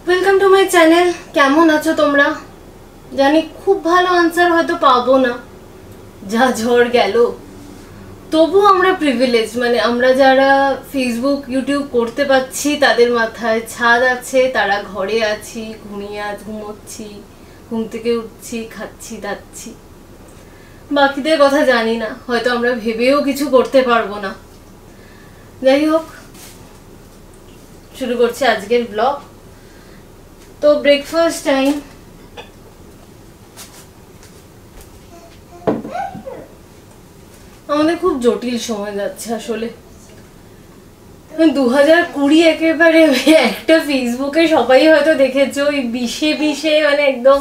Welcome to my channel. কেমন আছো তোমরা? জানি খুব ভালো আনসার হয়তো পাবো না, যা ঝড় গেল। তবু আমরা প্রিভিলেজ, মানে আমরা যারা ফেসবুক ইউটিউব করতে পারছি তাদের মাথায় ছাদ আছে, তারা ঘরে আছি, ঘুমোচ্ছি, ঘুম থেকে উঠছি, খাচ্ছি দাচ্ছি। বাকিদের কথা জানি না, হয়তো আমরা ভেবেও কিছু করতে পারবো না। যাই হোক, শুরু করছি আজকের ব্লগ। তো ব্রেকফাস্ট টাইম। আমাদের খুব জটিল সময় যাচ্ছে আসলে। 2020 একেবারে একটা ফেসবুকে সবাই হয়তো দেখেছো, ওই 20-এ মানে একদম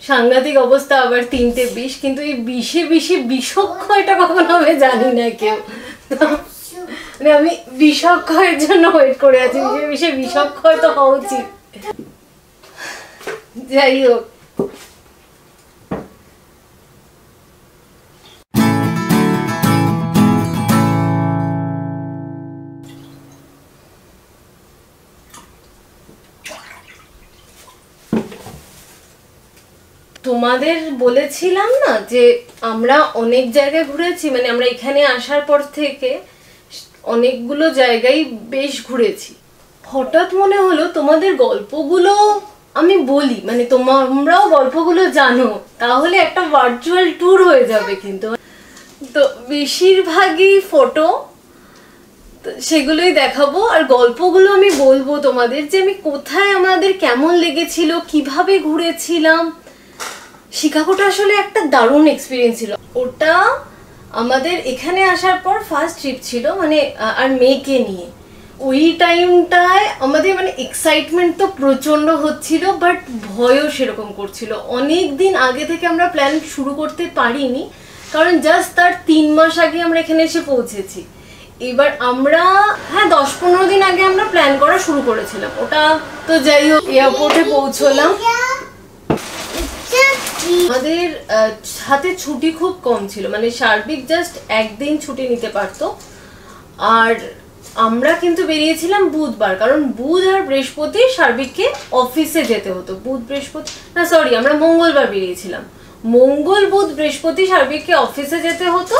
সাংঘাতিক অবস্থা। আবার 3টে 20, কিন্তু এই 20-এ বিষক্ষয়টা কখন হবে জানি না কেউ। মানে আমি বিষক্ষয়ের জন্য ওয়েট করে আছি। 20-এ বিষক্ষয় তো হওয়া উচিত। যাই হোক, তোমাদের বলেছিলাম না যে আমরা অনেক জায়গায় ঘুরেছি, মানে আমরা এখানে আসার পর থেকে অনেকগুলো জায়গায় বেশ ঘুরেছি। হঠাৎ মনে হলো তোমাদের গল্পগুলো আমি বলি, মানে তোমরাও গল্পগুলো জানো, তাহলে একটা ভার্চুয়াল ট্যুর হয়ে যাবে। কিন্তু তো বেশিরভাগই ফটো, সেগুলোই দেখাবো। আর গল্পগুলো আমি বলবো তোমাদের, যে আমি কোথায়, আমাদের কেমন লেগেছিল, কিভাবে ঘুরেছিলাম। শিকাগোটা আসলে একটা দারুণ এক্সপিরিয়েন্স ছিল। ওটা আমাদের এখানে আসার পর ফার্স্ট ট্রিপ ছিল, মানে আর মেয়েকে নিয়ে। ওই টাইমটায় আমাদের মানে এক্সাইটমেন্ট তো প্রচন্ড হচ্ছিল, বাট ভয়ও সেরকম করছিল। অনেক দিন আগে থেকে আমরা প্ল্যান শুরু করতে পারিনি, কারণ জাস্ট তার 3 মাস আগে আমরা এখানে এসে পৌঁছেছি। এবার আমরা 10-15 দিন আগে আমরা প্ল্যান করা শুরু করেছিলাম ওটা। তো যাই হোক, এয়ারপোর্টে পৌঁছলাম। আমাদের হাতে ছুটি খুব কম ছিল, মানে সার্বিক জাস্ট একদিন ছুটি নিতে পারতো। আর আমরা কিন্তু বেরিয়েছিলাম বুধবার, কারণ বুধ আর বৃহস্পতি সার্বিককে অফিসে যেতে হতো। আমরা মঙ্গলবার বেরিয়েছিলাম। মঙ্গল, বুধ, বৃহস্পতি সার্বিককে অফিসে যেতে হতো।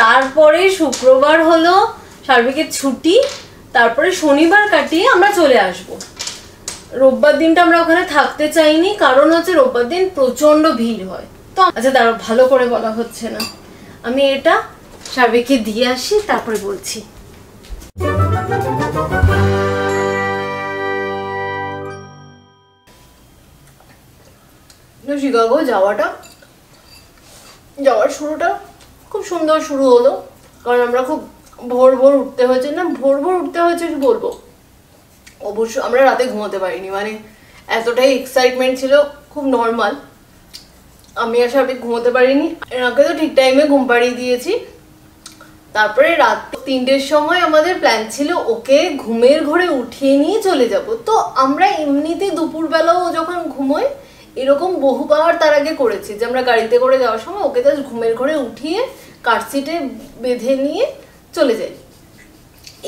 তারপরে শুক্রবার হলো সার্বিকের ছুটি, তারপরে শনিবার কাটিয়ে আমরা চলে আসবো। রোববার দিনটা আমরা ওখানে থাকতে চাইনি, কারণ হচ্ছে রোববার দিন প্রচন্ড ভিড় হয়। তো আচ্ছা, তার ভালো করে বলা হচ্ছে না, আমি এটা সার্বিককে দিয়ে আসি, তারপরে বলছি। শিকাগো যাওয়ার শুরুটা খুব সুন্দর শুরু হলো, কারণ আমরা খুব ভোর ভোর উঠতে হয়েছে। না, ভোর ভোর উঠতে হয়েছে কি বলবো, অবশ্য আমরা রাতে ঘুমোতে পারিনি, মানে এতটাই এক্সাইটমেন্ট ছিল। খুব নর্মাল, আমি আর সার্বিক ঘুমোতে পারিনি। এনাকে তো ঠিক টাইমে ঘুম পাড়িয়ে দিয়েছি। তারপরে রাত 3টের সময় আমাদের প্ল্যান ছিল ওকে ঘুমের ঘরে উঠিয়ে নিয়ে চলে যাব। তো আমরা এমনিতে দুপুরবেলাও যখন ঘুমোই, এরকম বহুবার তার আগে করেছি, যে আমরা গাড়িতে করে যাওয়ার সময় ওকে জাস্ট ঘুমের ঘরে উঠিয়ে কার সিটে বেঁধে নিয়ে চলে যাই।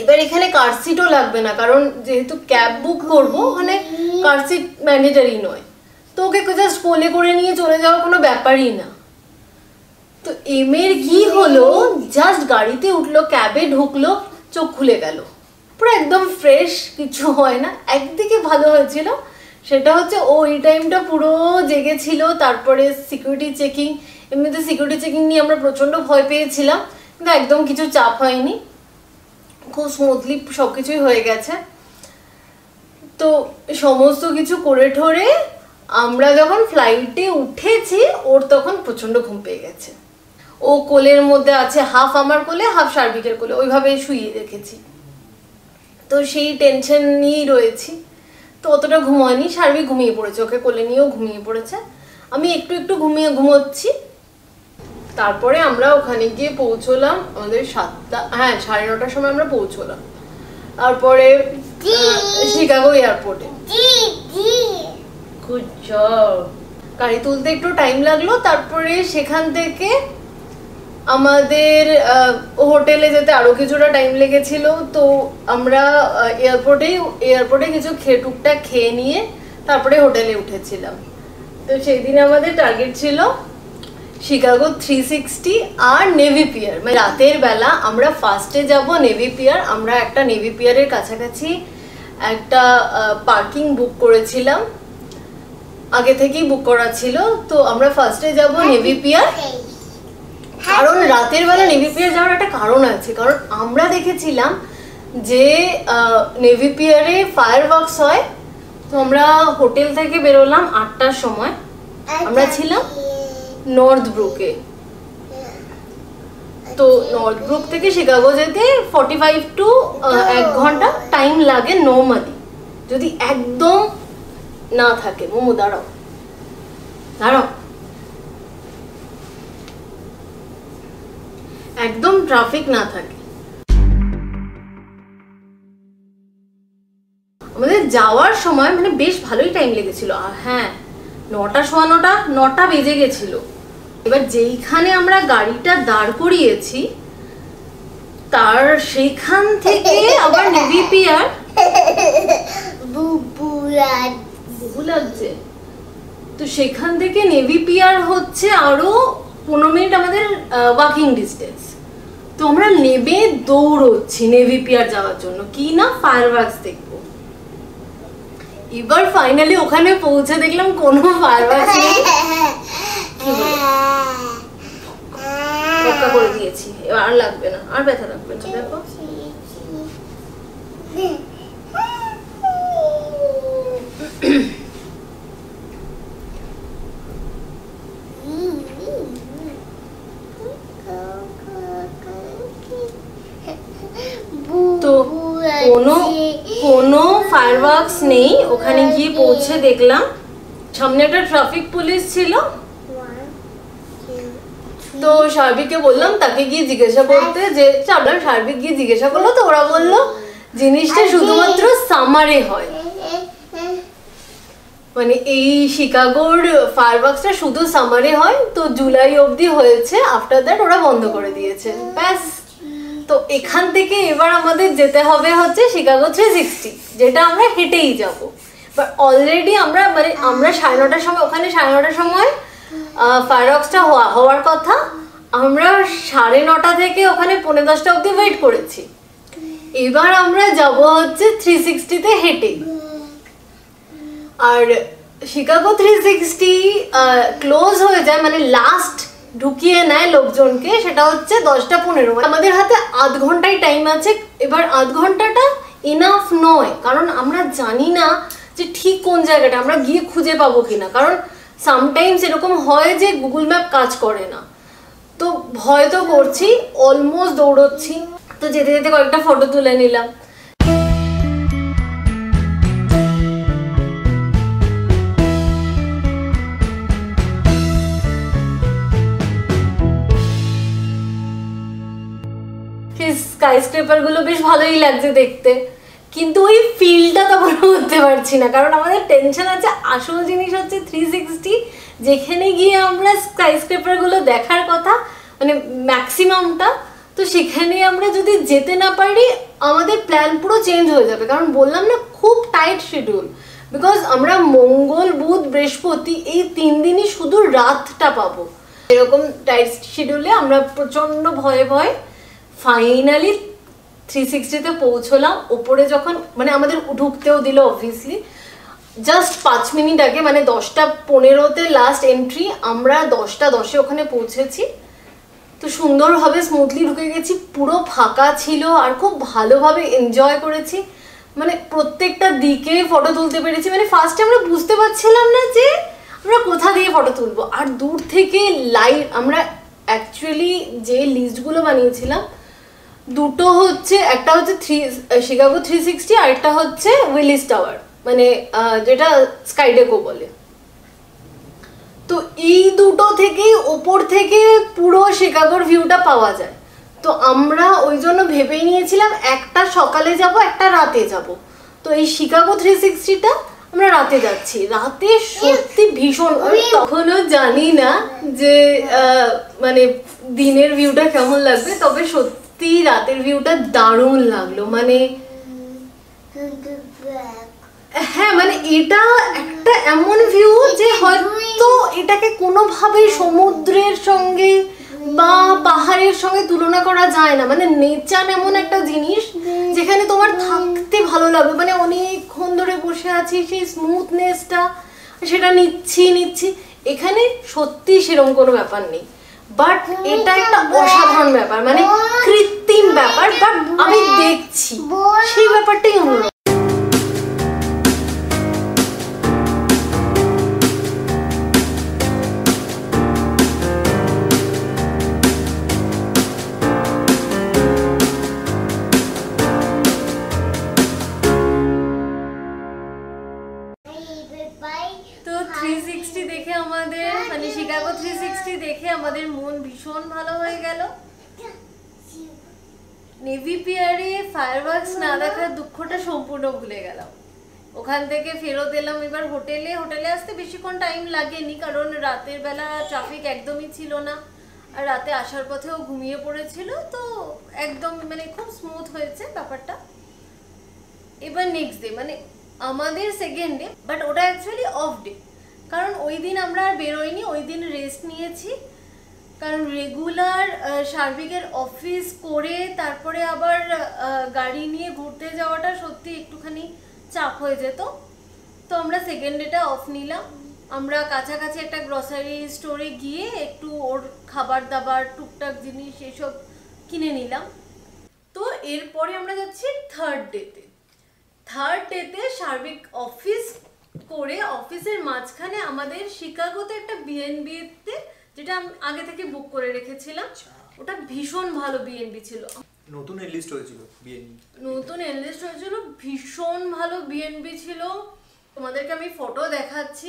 এবার এখানে কার সিটও লাগবে না, কারণ যেহেতু ক্যাব বুক করবো, ওখানে কার সিট ম্যান্ডেটারি নয়। তো ওকে জাস্ট কোলে করে নিয়ে চলে যাওয়ার কোনো ব্যাপারই না। তো এমের কি হলো, জাস্ট গাড়িতে উঠলো, ক্যাবে ঢুকলো, চোখ খুলে গেল, পুরো একদম ফ্রেশ, কিছু হয় না। একদিকে ভালো হয়েছিল, সেটা হচ্ছে ও এই টাইমটা পুরো জেগেছিল। তারপরে সিকিউরিটি চেকিং, এমনিতে সিকিউরিটি চেকিং নিয়ে আমরা প্রচন্ড ভয় পেয়েছিলাম, কিন্তু একদম কিছু চাপ হয়নি, খুব স্মুথলি সবকিছুই হয়ে গেছে। তো সমস্ত কিছু করে ঠোরে আমরা যখন ফ্লাইটে উঠেছি, ওর তখন প্রচন্ড ঘুম পেয়ে গেছে। ও কোলের মধ্যে আছে, হাফ আমার কোলে, হাফ সার্বিকের কোলে, ওইভাবে শুইয়ে রেখেছি। তো সেই টেনশন নিয়েই রয়েছি। তো অতটা ঘুমায়নি, সার্বিক ঘুমিয়ে পড়েছে, ওকে কোলে নিয়েও ঘুমিয়ে পড়েছে। আমি একটু একটু ঘুমোচ্ছি। তারপরে আমরা ওখানে গিয়ে পৌঁছলাম আমাদের 9:30 সময় আমরা পৌঁছলাম। তারপরে শিকাগো এয়ারপোর্টে গাড়ি তুলতে একটু টাইম লাগলো। তারপরে সেখান থেকে আমাদের হোটেলে যেতে আরো কিছুটা টাইম লেগেছিল, তো আমরা এয়ারপোর্টে কিছু টুকটাক খেয়ে নিয়ে তারপরে হোটেলে উঠেছিলাম। তো সেই দিন আমাদের টার্গেট ছিল শিকাগো 360 আর নেভি পিয়ার। মানে রাতের বেলা আমরা ফার্স্টে যাব নেভি পিয়ার। আমরা একটা নেভি পিয়ারের কাছাকাছি একটা পার্কিং বুক করেছিলাম, আগে থেকেই বুক করা ছিল। তো আমরা ফার্স্টে যাব নেভি পিয়ার, কারণ রাতের বেলা নেভি পিয়ার যাওয়ার একটা কারণ আছে। কারণ আমরা দেখেছিলাম যে নেভি পিয়ারে ফায়ার ওয়ার্কস হয়। তো আমরা হোটেল থেকে বেরোলাম 8টার সময়, আমরা ছিলাম নর্থ ব্রুকে। তো নর্থ ব্রুক থেকে শিকাগো যেতে 45 টু 1 ঘন্টা টাইম লাগে নর্মালি, যদি একদম না থাকে। মোমো দাঁড়াও দাঁড়াও, একদম ট্রাফিক না থাকে। আমাদের যাওয়ার সময় মানে বেশ ভালোই টাইম লেগেছিল। আর হ্যাঁ, 9টা বেজে গেছিল। এবার যেইখানে আমরা গাড়িটা দাঁড় করিয়েছি তার সেইখান থেকে আবার নেভি পিয়ার বহু লাগছে। তো সেখান থেকে নেভি পিয়ার হচ্ছে আরো 15 মিনিট আমাদের ওয়াকিং ডিস্টেন্স। তো আমরা নেমে দৌড়চ্ছি নেভি পিয়ার যাওয়ার জন্য, কি না ফায়ার ওয়ার্কস দেখবো। এবার ফাইনালি ওখানে পৌঁছে দেখলাম কোনো ফায়ার ওয়ার্কস নেই। পক্কা করে দিয়েছি, এবার আর লাগবে না, আর ব্যথা লাগবে না। দেখো তো কোনো ফায়ার ওয়ার্কস নেই। ওখানে গিয়ে পৌঁছে দেখলাম সামনে একটা ট্রাফিক পুলিশ ছিল। তো সার্বিককে বললাম তাকে গিয়ে জিজ্ঞাসা করতে, যে সার্বিক গিয়ে জিজ্ঞাসা করলো। তো ওরা বললো জিনিসটা শুধুমাত্র সামারে হয়, মানে এই শিকাগোর ফায়ার ওয়ার্কসটা শুধু সামারে হয়। তো জুলাই অবধি হয়েছে, আফটার দ্যাট ওরা বন্ধ করে দিয়েছে, ব্যাস। তো এখান থেকে এবার আমাদের যেতে হবে হচ্ছে শিকাগো 360, যেটা আমরা হেঁটেই যাবো। বাট অলরেডি আমরা 9:30টার সময়, ওখানে 9:30টার সময় ফায়ার ওয়ার্কসটা হওয়ার কথা। আমরা 9:30 থেকে ওখানে 9:45 অবধি ওয়েট করেছি। এবার আমরা যাব হচ্ছে 360-তে হেঁটে। আর শিকাগো 360 ক্লোজ হয়ে যায়, মানে লাস্ট ঢুকিয়ে নেয় লোকজনকে, সেটা হচ্ছে 10:15। আমাদের হাতে আধ ঘন্টাই টাইম আছে। এবার আধ ঘন্টাটা এনাফ নয়, কারণ আমরা জানি না যে ঠিক কোন জায়গাটা আমরা গিয়ে খুঁজে পাবো কিনা। কারণ সামটাইমস এরকম হয় যে গুগল ম্যাপ কাজ করে না। তো ভয় তো করছি, অলমোস্ট দৌড়চ্ছি। তো যেতে যেতে কয়েকটা ফটো তুলে নিলাম। স্কাইস্ক্রেপার গুলো বেশ ভালোই লাগছে দেখতে, কিন্তু ওই ফিলটা তখন করতে পারছি না। কারণ আমাদের টেনশন আছে, আসল জিনিস হচ্ছে 360, যেখানে গিয়ে আমরা স্কাইস্ক্রেপার গুলো দেখার কথা, মানে ম্যাক্সিমামটা। তো সেখানে আমরা যদি যেতে না পারি আমাদের প্ল্যান পুরো চেঞ্জ হয়ে যাবে। কারণ বললাম না, খুব টাইট শিডিউল। বিকজ আমরা মঙ্গল, বুধ, বৃহস্পতি এই 3 দিনই শুধু রাতটা পাবো। এরকম টাইট শিডিউলে আমরা প্রচন্ড ভয়ে ভয়ে ফাইনালি 360-তে পৌঁছলাম। ওপরে যখন মানে আমাদের ঢুকতেও দিল অবভিয়াসলি জাস্ট 5 মিনিট আগে, মানে 10:15-তে লাস্ট এন্ট্রি। আমরা 10:10 ওখানে পৌঁছেছি। তো সুন্দরভাবে স্মুথলি ঢুকে গেছি, পুরো ফাঁকা ছিল আর খুব ভালোভাবে এনজয় করেছি। মানে প্রত্যেকটা দিকে ফটো তুলতে পেরেছি। মানে ফার্স্টে আমরা বুঝতে পারছিলাম না যে আমরা কোথা দিয়ে ফটো তুলবো। আর দূর থেকে লাইট, আমরা অ্যাকচুয়ালি যে লিস্টগুলো বানিয়েছিলাম দুটো হচ্ছে, একটা হচ্ছে শিকাগো 360 আর একটা হচ্ছে উইলিস টাওয়ার, মানে যেটা স্কাইডেকো বলে। তো এই দুটো থেকেই ওপর থেকে পুরো শিকাগোর ভিউটা পাওয়া যায়। তো আমরা ওই জন্য ভেবেই নিয়েছিলাম একটা সকালে যাব, একটা রাতে যাব। তো এই শিকাগো 360টা আমরা রাতে যাচ্ছি, রাতে সত্যি ভীষণ, আমি তখনও জানি না যে মানে দিনের ভিউটা কেমন লাগবে, তবে সত্যি রাতের ভিউটা দারুণ লাগলো। মানে হ্যাঁ, মানে এটা একটা এমন ভিউ যে হয়তো এটাকে কোনোভাবেই সমুদ্রের সঙ্গে বা পাহাড়ের সঙ্গে তুলনা করা যায় না। মানে নেচার এমন একটা জিনিস যেখানে তোমার থাকতে ভালো লাগবে, মানে অনেকক্ষণ ধরে বসে আছি, সেই স্মুথনেসটা সেটা নিচ্ছি। এখানে সত্যি সেরকম কোনো ব্যাপার নেই, বাট এটা একটা অসাধারণ ব্যাপার, মানে কৃত্রিম ব্যাপার, বাট আমি দেখছি সেই ব্যাপারটাই অন্যরকম। তো 360 দেখে আমাদের, মানে শিকাগো 360 দেখে আমাদের মন ভীষণ ভালো হয়ে গেল। নেভি পিয়ারে ফায়ারওয়ার্কস না দেখার দুঃখটা সম্পূর্ণ ভুলে গেলাম। ওখান থেকে ফেরত এলাম এবার হোটেলে আসতে বেশিক্ষণ টাইম লাগেনি, কারণ রাতের বেলা ট্রাফিক একদমই ছিল না, আর রাতে আসার পথেও ঘুমিয়ে পড়েছিল, তো একদম মানে খুব স্মুথ হয়েছে ব্যাপারটা। এবার নেক্সট ডে, মানে আমাদের সেকেন্ড ডে, বাট ওটা অ্যাকচুয়ালি অফ ডে, কারণ ওই দিন আমরা আর বেরোইনি, ওই দিন রেস্ট নিয়েছি, কারণ রেগুলার সার্বিকের অফিস করে তারপরে আবার গাড়ি নিয়ে ঘুরতে যাওয়াটা সত্যি একটুখানি চাপ হয়ে যেত। তো আমরা সেকেন্ড ডেটা অফ নিলাম, আমরা কাছাকাছি একটা গ্রসারি স্টোরে গিয়ে একটু ওর খাবার দাবার টুকটাক জিনিস এসব কিনে নিলাম। তো এরপরে আমরা যাচ্ছি থার্ড ডেতে সার্বিক অফিস করে অফিসের মাঝখানে আমাদের শিকাগোতে একটা বিএনবিতে, যেটা আমি আগে থেকে বুক করে রেখেছিলাম, ওটা ভীষণ ভালো বিএনবি ছিল, নতুন এনলিস্ট হয়েছিল ভীষণ ভালো বিএনবি ছিল। তোমাদেরকে আমি ফটো দেখাচ্ছি,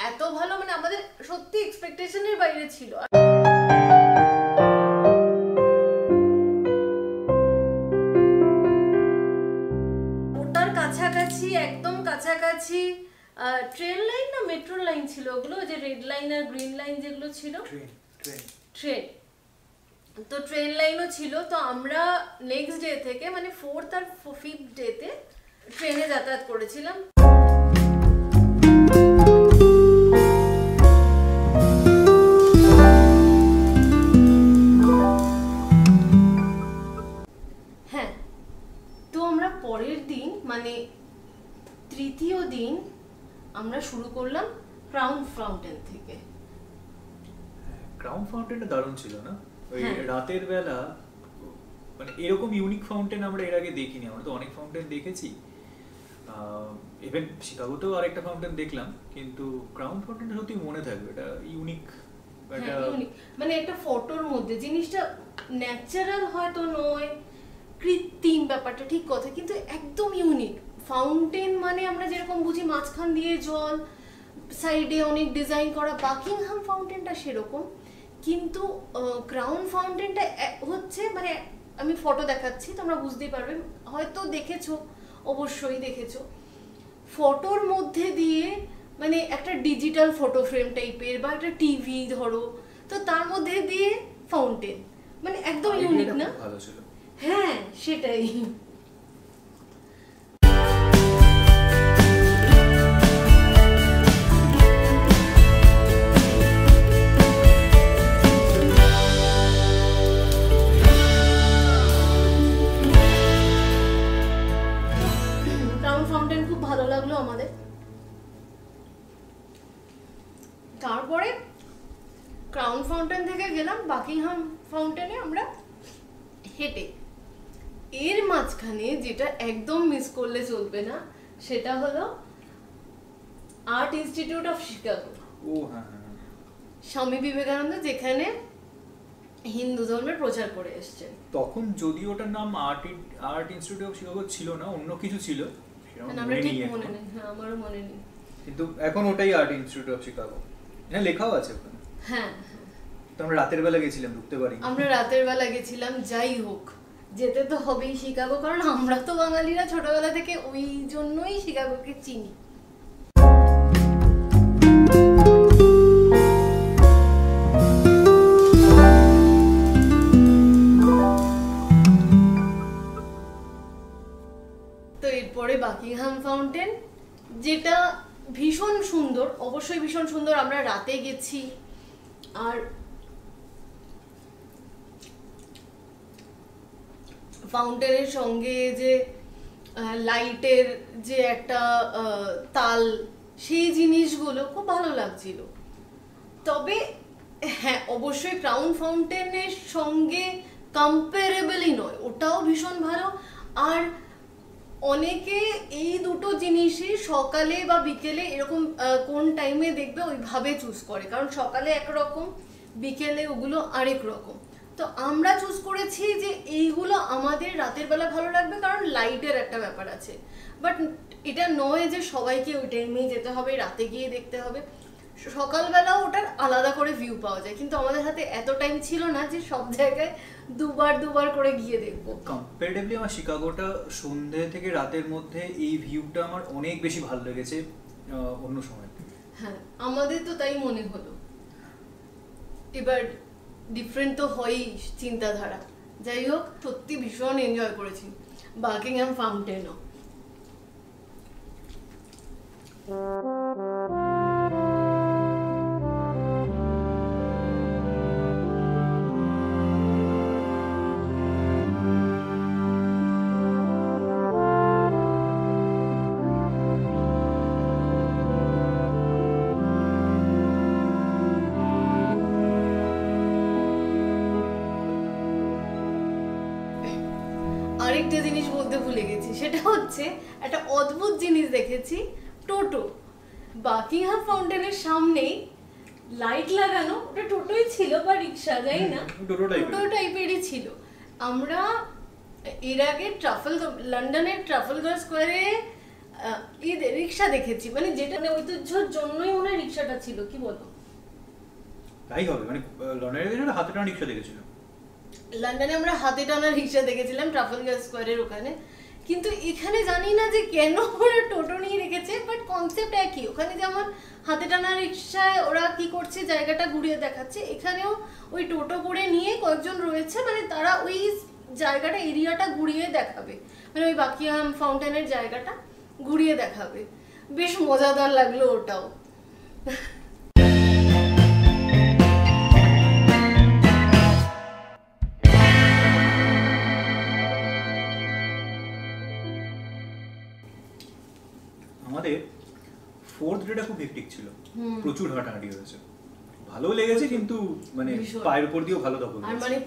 এত ভালো, মানে আমাদের সত্যি এক্সপেকটেশনের বাইরে ছিল। ওটার কাছাকাছি, একদম কাছাকাছি ট্রেন লাইন না মেট্রো লাইন ছিল ওগুলো, যে রেড লাইন আর গ্রিন লাইন যেগুলো ছিল, ট্রেন, তো ট্রেন লাইনও ছিল। তো আমরা নেক্সট ডে থেকে, মানে 4th আর 5th ডেতে ট্রেনে যাতায়াত করেছিলাম। হ্যাঁ, তো আমরা পরের দিন, মানে তৃতীয় দিন আমরা শুরু করলাম ক্রাউন ফাউন্টেন থেকে। ক্রাউন ফাউন্টেনটা দারুণ ছিল না? ওই রাতের বেলা, মানে এরকম ইউনিক ফাউন্টেন আমরা এর আগে দেখিনি। আমরা তো অনেক ফাউন্টেন দেখেছি, ইভেন শিকাগোতেও আরেকটা ফাউন্টেন দেখলাম, কিন্তু ক্রাউন ফাউন্টেনটা সত্যি মনে থাকবে, এটা ইউনিক, মানে একটা ফটোর মধ্যে জিনিসটা ন্যাচারাল হয়তো নয়, কৃত্রিম ব্যাপারটা ঠিক কথা, কিন্তু একদম ইউনিক। ফাউন্টেন মানে আমরা যেরকম বুঝি মাঝখান দিয়ে জল, সাইডে অনেক ডিজাইন করা, বাকিংহাম ফাউন্টেনটা সেরকম, কিন্তু ক্রাউন ফাউন্টেনটা হচ্ছে, মানে আমি ফটো দেখাচ্ছি তোমরা বুঝতেই পারবে, হয়তো দেখেছো, অবশ্যই দেখেছো, ফটোর মধ্যে দিয়ে মানে একটা ডিজিটাল ফটো ফ্রেম টাইপের বা একটা টিভি ধরো, তো তার মধ্যে দিয়ে ফাউন্টেন, মানে একদম ইউনিক না? হ্যাঁ, সেটাই। আমাদের তারপরে ক্রাউন ফাউন্টেন থেকে গেলাম বাকিংহাম ফাউন্টেনে আমরা হেঁটে। এর মাঝখানে যেটা একদম মিস করলে চলবে না সেটা হলো আর্ট ইনস্টিটিউট অফ শিকাগো। ও হ্যাঁ, স্বামী বিবেকানন্দ যেখানে হিন্দু ধর্মের প্রচার করে এসেছেন। তখন যদি ওটার নাম আর্ট ইনস্টিটিউট অফ শিকাগো ছিল না, অন্য কিছু ছিল, আমারও মনে নেই, কিন্তু এখন ওটাই আর্ট ইনস্টিটিউট অফ শিকাগো, হ্যাঁ লেখাও আছে ওখানে। হ্যাঁ, তো আমরা রাতের বেলা গেছিলাম, ঢুকতে পারি। আমরা রাতের বেলা গেছিলাম, যাই হোক যেতে তো হবেই শিকাগো, কারণ আমরা তো বাঙালিরা ছোটবেলা থেকে ওই জন্যই শিকাগোকে চিনি। এরপরে বাকিংহাম ফাউন্টেন, যেটা ভীষণ সুন্দর, অবশ্যই ভীষণ সুন্দর। আমরা রাতে গেছি, আর ফাউন্টেনের সঙ্গে যে লাইটের যে একটা তাল, সেই জিনিসগুলো খুব ভালো লাগছিল। তবে হ্যাঁ, অবশ্যই ক্রাউন ফাউন্টেনের সঙ্গে কম্পারেবলই নয়, ওটাও ভীষণ ভালো। আর অনেকে এই দুটো জিনিসই সকালে বা বিকেলে এরকম কোন টাইমে দেখবে ওইভাবে চুজ করে, কারণ সকালে একরকম, বিকেলে ওগুলো আরেক রকম। তো আমরা চুজ করেছি যে এইগুলো আমাদের রাতের বেলা ভালো লাগবে, কারণ লাইটের একটা ব্যাপার আছে। বাট এটা নয় যে সবাইকে ওই টাইমেই যেতে হবে, রাতে গিয়ে দেখতে হবে। সকালবেলাও ওটার আলাদা করে ভিউ পাওয়া যায়, কিন্তু আমাদের হাতে এত টাইম ছিল না যে সব জায়গায় দুবার করে গিয়ে দেখবো। কম্পারেটিভলি আমার শিকাগোটা সন্ধ্যে থেকে রাতের মধ্যে এই ভিউটা আমার অনেক বেশি ভালো লেগেছে অন্য সময়। হ্যাঁ, আমাদের তো তাই মনে হলো। এবার ডিফারেন্ট তো হয়ই চিন্তাধারা। যাই হোক, সত্যি ভীষণ এনজয় করেছি বাকিংহাম ফাউন্টেনও। আরেকটা জিনিস বলতে ভুলে গেছি, সেটা হচ্ছে একটা অদ্ভুত জিনিস দেখেছি, টোটো। বাকিংহাম ফাউন্টেনের সামনেই লাইট লাগানো, ওটা টোটোই ছিল বা রিক্সা, যাই না, টোটো টাইপেরই ছিল। আমরা এর আগে লন্ডনের ট্রাফালগার স্কোয়ারে রিক্সা দেখেছি, মানে যেটা ঐতিহ্যের জন্যই মনে হয় রিক্সাটা ছিল, কি বলো? তাই হবে, মানে লন্ডনের হাতে টানা রিক্সা দেখেছিল। লন্ডনে আমরা হাতে টানা রিক্সা দেখেছিলাম ট্রাফালগার স্কোয়ারের ওখানে, কিন্তু এখানে জানি না যে কেন ওরা টোটো নিয়ে রেখেছে, বাট কনসেপ্ট একই। ওখানে যেমন হাতে টানা রিক্সায় ওরা কি করছে, জায়গাটা ঘুরিয়ে দেখাচ্ছে, এখানেও ওই টোটো করে নিয়ে কয়েকজন রয়েছে, মানে তারা ওই জায়গাটা, এরিয়াটা ঘুরিয়ে দেখাবে, মানে ওই বাকিংহাম ফাউন্টেনের জায়গাটা ঘুরিয়ে দেখাবে। বেশ মজাদার লাগলো ওটাও। আমাদের ফোর্থ ডেটা খুব হেক্টিক ছিল, প্রচুর হাঁটাহাঁটি হয়েছে, ভালো লেগেছে, কিন্তু মানে পায়ের উপর দিয়েও ভালো দখল। আর মানে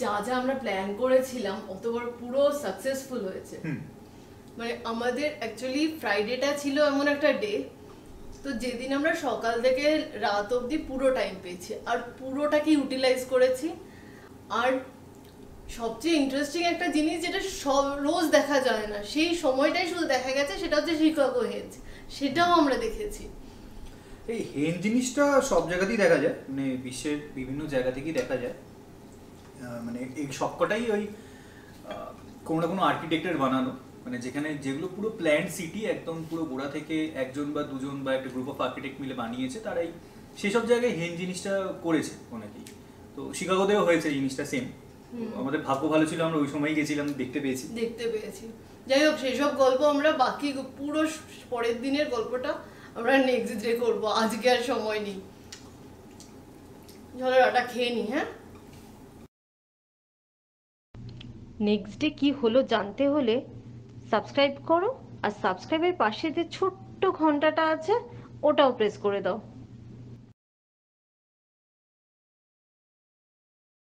যা যা আমরা প্ল্যান করেছিলাম অতবার পুরো সাকসেসফুল হয়েছে। মানে আমাদের অ্যাকচুয়ালি ফ্রাইডেটা ছিল এমন একটা ডে, তো যেদিন আমরা সকাল থেকে রাত অবধি পুরো টাইম পেয়েছি, আর পুরোটাকে ইউটিলাইজ করেছি। আর সবচেয়ে ইন্টারেস্টিং একটা জিনিস, যেটা সব রোজ দেখা যায় না, সেই সময়টাই শুধু দেখা গেছে, সেটা হচ্ছে শিকাগো হেঞ্জ, সেটাও আমরা দেখেছি। এই হেন জিনিসটা সব জায়গাতেই দেখা যায়, মানে বিশ্বের বিভিন্ন জায়গা থেকেই দেখা যায়। মানে এই সবকটাই ওই কোনো না কোনো আর্কিটেক্টের বানানো, মানে যেখানে যেগুলো পুরো প্ল্যান্ড সিটি, একদম পুরো গোড়া থেকে একজন বা দুজন বা একটা গ্রুপ অফ আর্কিটেক্ট মিলে বানিয়েছে, তারাই সেসব জায়গায় হেন জিনিসটা করেছে অনেকেই। তো শিকাগোতেও হয়েছে জিনিসটা সেম। আমাদের ভাগ্য ভালো ছিল, আমরা ওই সময়ই গেছিলাম, দেখতে পেয়েছি। যাই হোক, সেসব গল্প আমরা বাকি পুরো পরের দিনের গল্পটা আমরা নেক্সট ডে করবো, আজকে আর সময় নেই। চলো ওটা খেয়ে নি। হ্যাঁ, নেক্সট ডে কি হলো জানতে হলে সাবস্ক্রাইব করো, আর সাবস্ক্রাইবের পাশে যে ছোট্ট ঘন্টাটা আছে ওটাও প্রেস করে দাও।